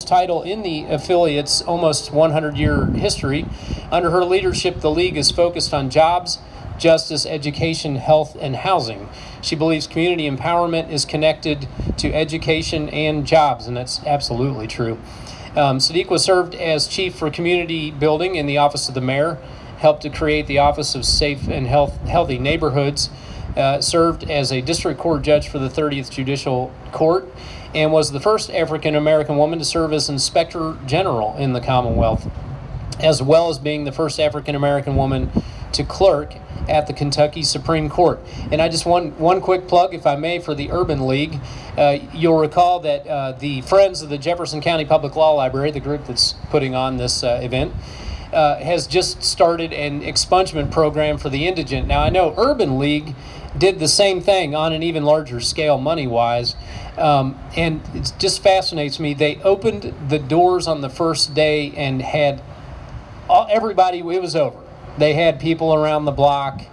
longest title in the affiliate's almost 100-year history. Under her leadership, the League is focused on jobs, justice, education, health, and housing. She believes community empowerment is connected to education and jobs, and that's absolutely true. Sadiqa served as chief for community building in the office of the mayor, helped to create the Office of Safe and Healthy Neighborhoods, served as a district court judge for the 30th Judicial Court, and was the first African-American woman to serve as Inspector General in the Commonwealth, as well as being the first African-American woman to clerk at the Kentucky Supreme Court. And I just want one quick plug, if I may, for the Urban League. You'll recall that the Friends of the Jefferson County Public Law Library, the group that's putting on this event, has just started an expungement program for the indigent. Now, I know Urban League did the same thing on an even larger scale money-wise, and it just fascinates me. They opened the doors on the first day and had everybody, it was over. They had people around the block.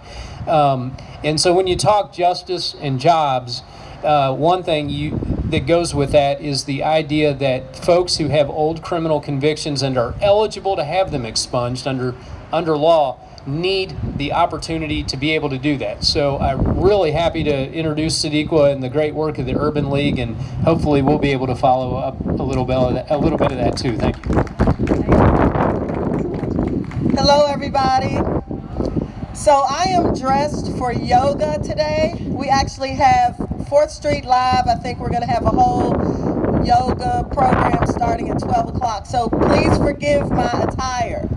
And so when you talk justice and jobs, one thing that goes with that is the idea that folks who have old criminal convictions and are eligible to have them expunged under law need the opportunity to be able to do that. So I'm really happy to introduce Sadiqa and the great work of the Urban League, and hopefully we'll be able to follow up a little bit of that too. Thank you. Hello, everybody. So I am dressed for yoga today. We actually have 4th Street Live. I think we're going to have a whole yoga program starting at 12 o'clock. So please forgive my attire.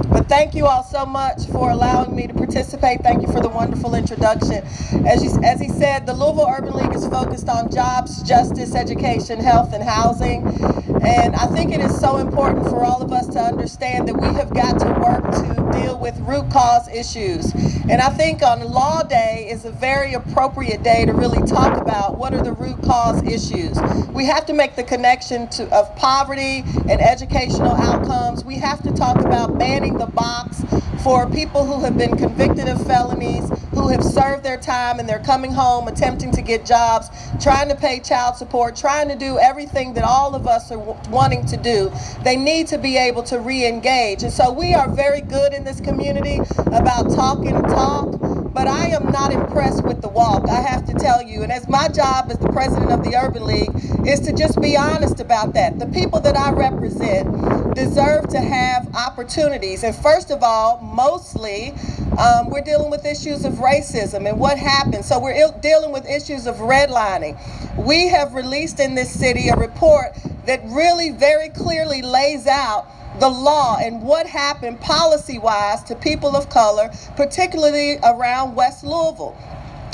But thank you all so much for allowing me to participate. Thank you for the wonderful introduction. As he said, the Louisville Urban League is focused on jobs, justice, education, health, and housing. And I think it is so important for all of us to understand that we have got to work to deal with root cause issues. And I think on Law Day is a very appropriate day to really talk about what are the root cause issues. We have to make the connection of poverty and educational outcomes. We have to talk about banning the box for people who have been convicted of felonies, who have served their time and they're coming home attempting to get jobs, trying to pay child support, trying to do everything that all of us are wanting to do. They need to be able to re-engage. And so we are very good in this community about talking the talk, but I am not impressed with the walk, I have to tell you. And as my job as the president of the Urban League is to just be honest about that. The people that I represent deserve to have opportunities. And first of all, mostly, we're dealing with issues of racism and what happened. So we're dealing with issues of redlining. We have released in this city a report that really very clearly lays out the law and what happened policy-wise to people of color, particularly around West Louisville.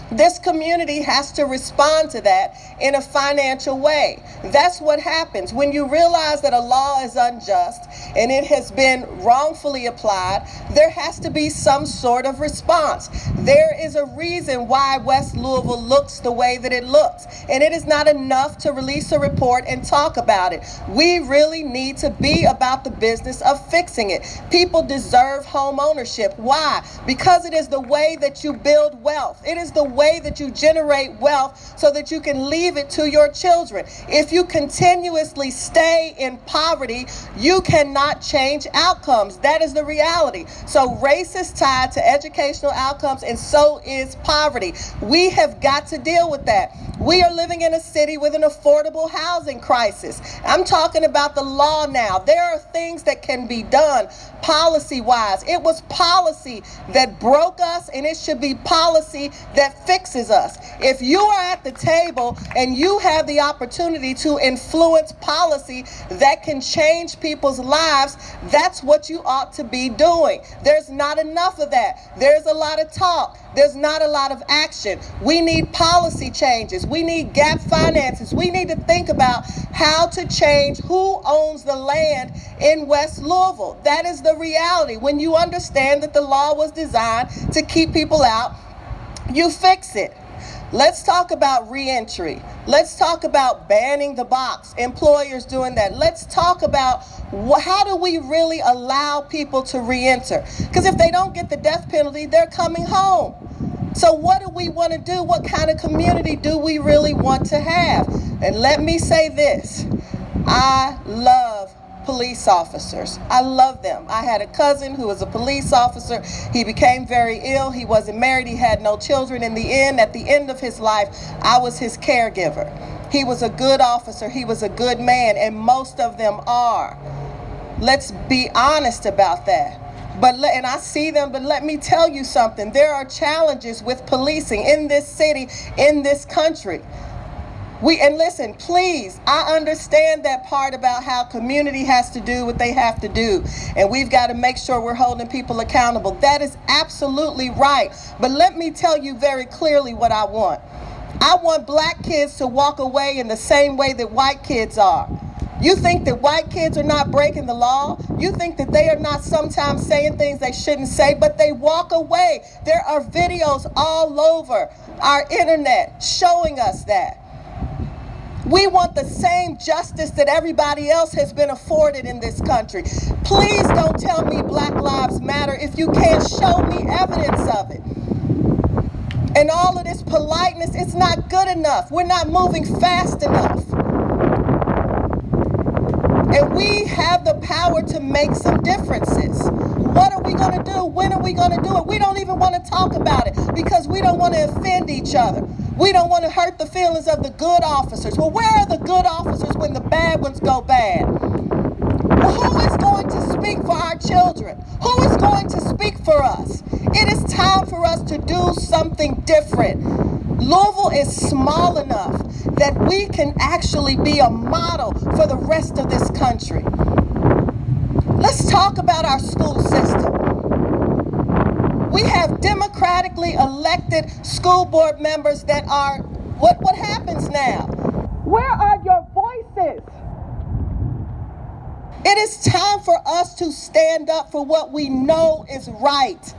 This community has to respond to that in a financial way. That's what happens when you realize that a law is unjust and it has been wrongfully applied. There has to be some sort of response. There is a reason why West Louisville looks the way that it looks, and it is not enough to release a report and talk about it. We really need to be about the business of fixing it. People deserve home ownership. Why? Because it is the way that you build wealth. It is the way that you generate wealth so that you can leave it to your children. If you continuously stay in poverty, you cannot change outcomes. That is the reality. So race is tied to educational outcomes, and so is poverty. We have got to deal with that. We are living in a city with an affordable housing crisis. I'm talking about the law now. There are things that can be done policy-wise. It was policy that broke us, and it should be policy that fixes us. If you are at the table and you have the opportunity to influence policy that can change people's lives, that's what you ought to be doing. There's not enough of that. There's a lot of talk. There's not a lot of action. We need policy changes. We need gap finances. We need to think about how to change who owns the land in West Louisville. That is the reality. When you understand that the law was designed to keep people out, you fix it. Let's talk about reentry. Let's talk about banning the box, employers doing that. Let's talk about how do we really allow people to reenter? Because if they don't get the death penalty, they're coming home. So what do we want to do? What kind of community do we really want to have? And let me say this. I love police officers. I love them. I had a cousin who was a police officer. He became very ill. He wasn't married. He had no children. In the end, at the end of his life, I was his caregiver. He was a good officer. He was a good man, and most of them are. Let's be honest about that. And I see them, but let me tell you something. There are challenges with policing in this city, in this country. And listen, please, I understand that part about how community has to do what they have to do. And we've got to make sure we're holding people accountable. That is absolutely right. But let me tell you very clearly what I want. I want black kids to walk away in the same way that white kids are. You think that white kids are not breaking the law? You think that they are not sometimes saying things they shouldn't say, but they walk away. There are videos all over our internet showing us that. We want the same justice that everybody else has been afforded in this country. Please don't tell me Black Lives Matter if you can't show me evidence of it. And all of this politeness, it's not good enough. We're not moving fast enough. And we have the power to make some differences. What are we going to do? When are we going to do it? We don't even want to talk about it because we don't want to offend each other. We don't want to hurt the feelings of the good officers. Well, where are the good officers when the bad ones go bad? Well, who is going to speak for our children? Who is going to speak for us? It is time for us to do something different. Louisville is small enough that we can actually be a model for the rest of this country. Let's talk about our school system. We have democratically elected school board members that are, what happens now? Where are your voices? It is time for us to stand up for what we know is right.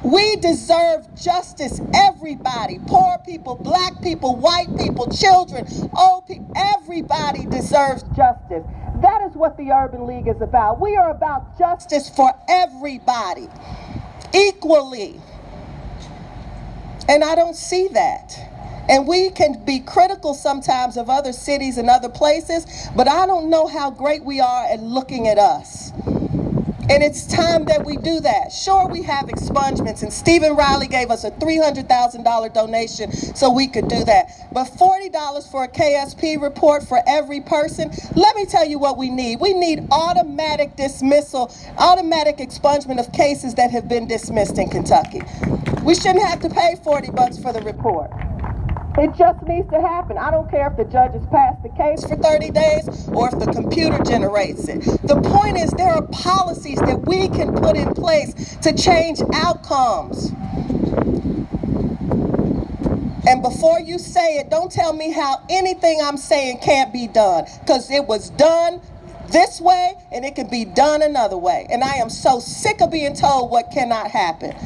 We deserve justice, everybody, poor people, black people, white people, children, old people, everybody deserves justice. That is what the Urban League is about. We are about justice for everybody, equally. And I don't see that. And we can be critical sometimes of other cities and other places, but I don't know how great we are at looking at us. And it's time that we do that. Sure, we have expungements, and Stephen Riley gave us a $300,000 donation so we could do that. But $40 for a KSP report for every person, let me tell you what we need. We need automatic dismissal, automatic expungement of cases that have been dismissed in Kentucky. We shouldn't have to pay $40 for the report. It just needs to happen. I don't care if the judges pass the case for 30 days or if the computer generates it. The point is there are policies that we can put in place to change outcomes. And before you say it, don't tell me how anything I'm saying can't be done, because it was done this way and it can be done another way. And I am so sick of being told what cannot happen.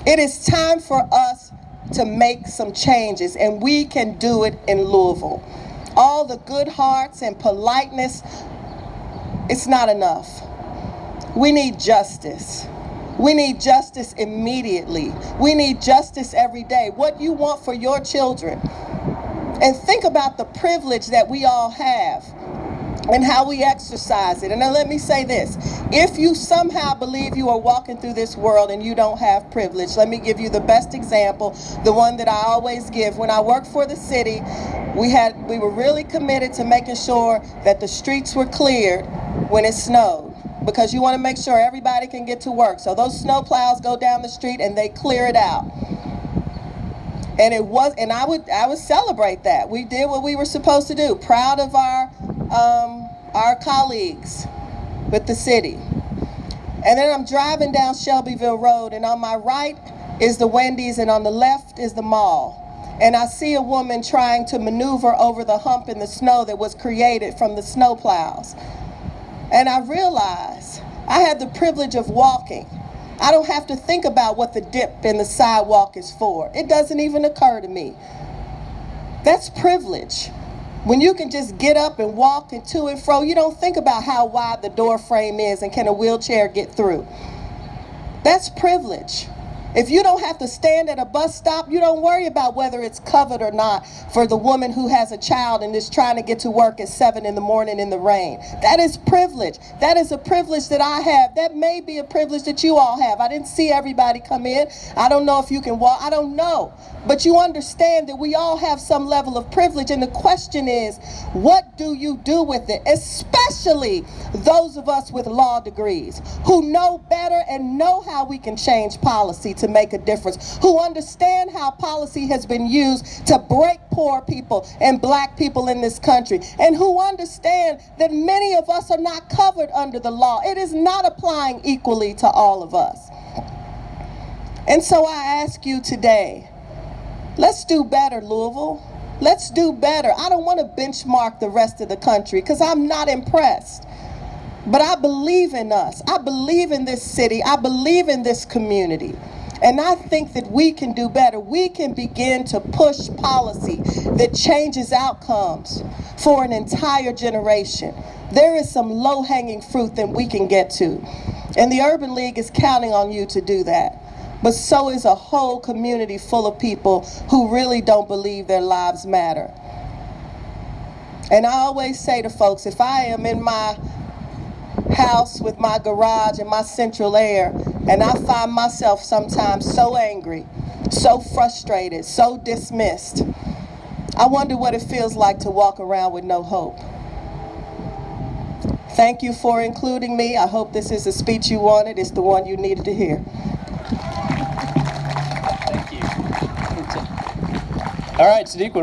It is time for us to make some changes, and we can do it in Louisville. All the good hearts and politeness, it's not enough. We need justice. We need justice immediately. We need justice every day. What you want for your children. And think about the privilege that we all have and how we exercise it. And then let me say this. If you somehow believe you are walking through this world and you don't have privilege, let me give you the best example, the one that I always give. When I worked for the city, we were really committed to making sure that the streets were cleared when it snowed, because you want to make sure everybody can get to work. So those snow plows go down the street and they clear it out. And I would celebrate that. We did what we were supposed to do. Proud of our colleagues with the city. And then I'm driving down Shelbyville Road, and on my right is the Wendy's and on the left is the mall. And I see a woman trying to maneuver over the hump in the snow that was created from the snow plows. And I realized I had the privilege of walking. I don't have to think about what the dip in the sidewalk is for. It doesn't even occur to me. That's privilege. When you can just get up and walk and to and fro, you don't think about how wide the door frame is and can a wheelchair get through. That's privilege. If you don't have to stand at a bus stop, you don't worry about whether it's covered or not for the woman who has a child and is trying to get to work at 7 in the morning in the rain. That is privilege. That is a privilege that I have. That may be a privilege that you all have. I didn't see everybody come in. I don't know if you can walk. I don't know. But you understand that we all have some level of privilege, and the question is, what do you do with it? Especially those of us with law degrees who know better and know how we can change policy to make a difference, who understand how policy has been used to break poor people and black people in this country, and who understand that many of us are not covered under the law. It is not applying equally to all of us. And so I ask you today, let's do better, Louisville. Let's do better. I don't want to benchmark the rest of the country because I'm not impressed. But I believe in us. I believe in this city. I believe in this community. And I think that we can do better. We can begin to push policy that changes outcomes for an entire generation. There is some low-hanging fruit that we can get to. And the Urban League is counting on you to do that. But so is a whole community full of people who really don't believe their lives matter. And I always say to folks, if I am in my house with my garage and my central air, and I find myself sometimes so angry, so frustrated, so dismissed, I wonder what it feels like to walk around with no hope. Thank you for including me. I hope this is the speech you wanted. It's the one you needed to hear. Thank you. All right, Sadiqa.